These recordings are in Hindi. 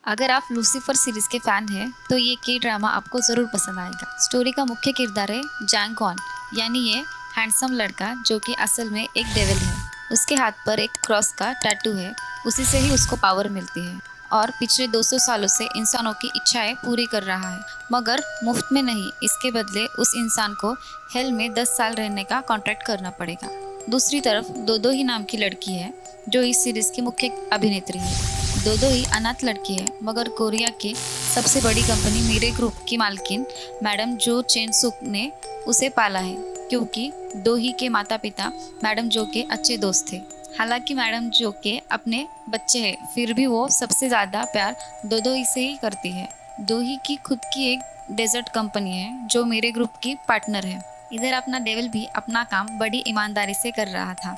अगर आप लूसीफर सीरीज के फैन हैं तो ये के ड्रामा आपको ज़रूर पसंद आएगा। स्टोरी का मुख्य किरदार है जैंग कॉन, यानी ये हैंडसम लड़का जो कि असल में एक डेविल है। उसके हाथ पर एक क्रॉस का टैटू है, उसी से ही उसको पावर मिलती है और पिछले 200 सालों से इंसानों की इच्छाएं पूरी कर रहा है, मगर मुफ्त में नहीं। इसके बदले उस इंसान को हेल में 10 साल रहने का कॉन्ट्रैक्ट करना पड़ेगा। दूसरी तरफ दोदो ही नाम की लड़की है जो इस सीरीज की मुख्य अभिनेत्री है। दोदो ही अनाथ लड़की है, मगर कोरिया की सबसे बड़ी कंपनी मिरे ग्रुप की मालकिन मैडम जो चेन सुक ने उसे पाला है, क्योंकि दो ही के माता पिता मैडम जो के अच्छे दोस्त थे। हालांकि मैडम जो के अपने बच्चे हैं, फिर भी वो सबसे ज़्यादा प्यार दोदो ही से ही करती है। दो ही की खुद की एक डेजर्ट कंपनी है जो मेरे ग्रुप की पार्टनर है। इधर अपना डेविल भी अपना काम बड़ी ईमानदारी से कर रहा था।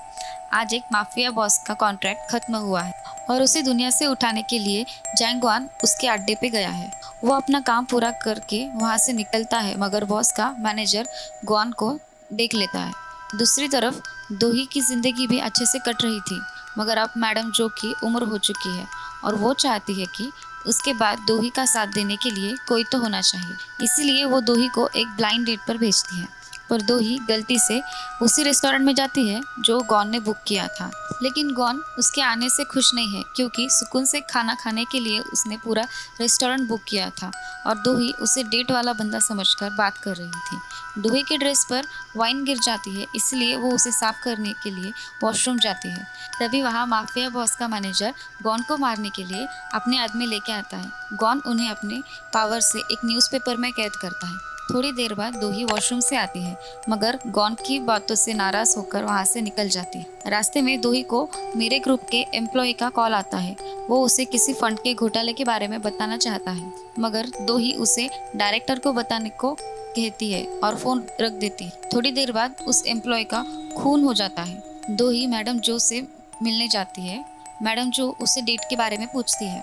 आज एक माफिया बॉस का कॉन्ट्रैक्ट खत्म हुआ है और उसे दुनिया से उठाने के लिए जैंगवान उसके अड्डे पे गया है। वो अपना काम पूरा करके वहाँ से निकलता है, मगर बॉस का मैनेजर ग्वान को देख लेता है। दूसरी तरफ दोही की जिंदगी भी अच्छे से कट रही थी, मगर अब मैडम जो की उम्र हो चुकी है और वो चाहती है कि उसके बाद दोही का साथ देने के लिए कोई तो होना चाहिए। इसीलिए वो दोही को एक ब्लाइंड डेट पर भेजती है, पर दोही गलती से उसी रेस्टोरेंट में जाती है जो गॉन ने बुक किया था। लेकिन गॉन उसके आने से खुश नहीं है, क्योंकि सुकून से खाना खाने के लिए उसने पूरा रेस्टोरेंट बुक किया था और दोही उसे डेट वाला बंदा समझकर बात कर रही थी। दोही के ड्रेस पर वाइन गिर जाती है, इसलिए वो उसे साफ करने के लिए वॉशरूम जाती है। तभी वहाँ माफिया बॉस का मैनेजर गॉन को मारने के लिए अपने आदमी लेके आता है। गॉन उन्हें अपने पावर से एक न्यूज़पेपर में कैद करता है। थोड़ी देर बाद दोही वॉशरूम से आती है, मगर गॉन की बातों से नाराज होकर वहाँ से निकल जाती है। रास्ते में दोही को मेरे ग्रुप के एम्प्लॉय का कॉल आता है। वो उसे किसी फंड के घोटाले के बारे में बताना चाहता है, मगर दोही उसे डायरेक्टर को बताने को कहती है और फोन रख देती है। थोड़ी देर बाद उस एम्प्लॉय का खून हो जाता है। दोही मैडम जो से मिलने जाती है। मैडम जो उसे डेट के बारे में पूछती है।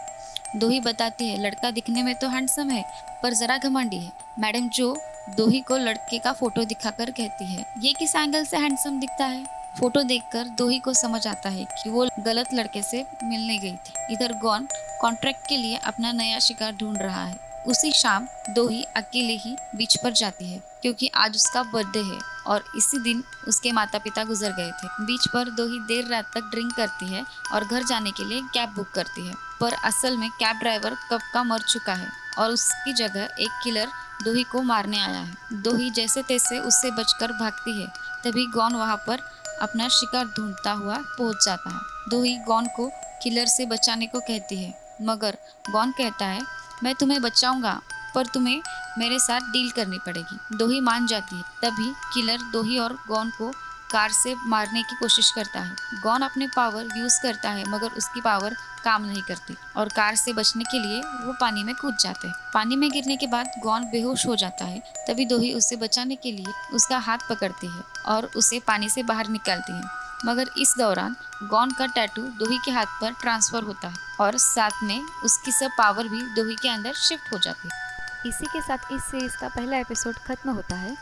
दोही बताती है लड़का दिखने में तो हैंडसम है, पर जरा घमंडी है। मैडम जो दोही को लड़के का फोटो दिखाकर कहती है ये किस एंगल से हैंडसम दिखता है। फोटो देखकर दोही को समझ आता है कि वो गलत लड़के से मिलने गई थी। इधर गॉन कॉन्ट्रैक्ट के लिए अपना नया शिकार ढूंढ रहा है। उसी शाम दोही अकेले ही बीच पर जाती है, क्योंकि आज उसका बर्थडे है और इसी दिन उसके माता पिता गुजर गए थे। बीच पर दोही देर रात तक ड्रिंक करती है और घर जाने के लिए कैब बुक करती है, पर असल में कैब ड्राइवर कब का मर चुका है और उसकी जगह एक किलर दोही को मारने आया है। दोही जैसे तैसे उससे बचकर भागती है। तभी गॉन वहाँ पर अपना शिकार ढूंढता हुआ पहुँच जाता है। दोही गॉन को किलर से बचाने को कहती है, मगर गॉन कहता है मैं तुम्हें बचाऊंगा, पर तुम्हें मेरे साथ डील करनी पड़ेगी। दोही मान जाती है। तभी किलर दोही और गॉन को कार से मारने की कोशिश करता है। गॉन अपने पावर यूज करता है, मगर उसकी पावर काम नहीं करती और कार से बचने के लिए वो पानी में कूद जाते हैं। पानी में गिरने के बाद गॉन बेहोश हो जाता है। तभी दोही उसे बचाने के लिए उसका हाथ पकड़ती है और उसे पानी से बाहर निकालती है, मगर इस दौरान गॉन का टैटू दोही के हाथ पर ट्रांसफर होता है और साथ में उसकी सब पावर भी दोही के अंदर शिफ्ट हो जाती है। इसी के साथ इस सीरीज़ का पहला एपिसोड खत्म होता है।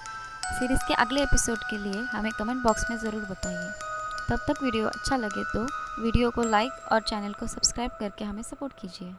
सीरीज़ के अगले एपिसोड के लिए हमें कमेंट बॉक्स में ज़रूर बताइए। तब तक वीडियो अच्छा लगे तो वीडियो को लाइक और चैनल को सब्सक्राइब करके हमें सपोर्ट कीजिए।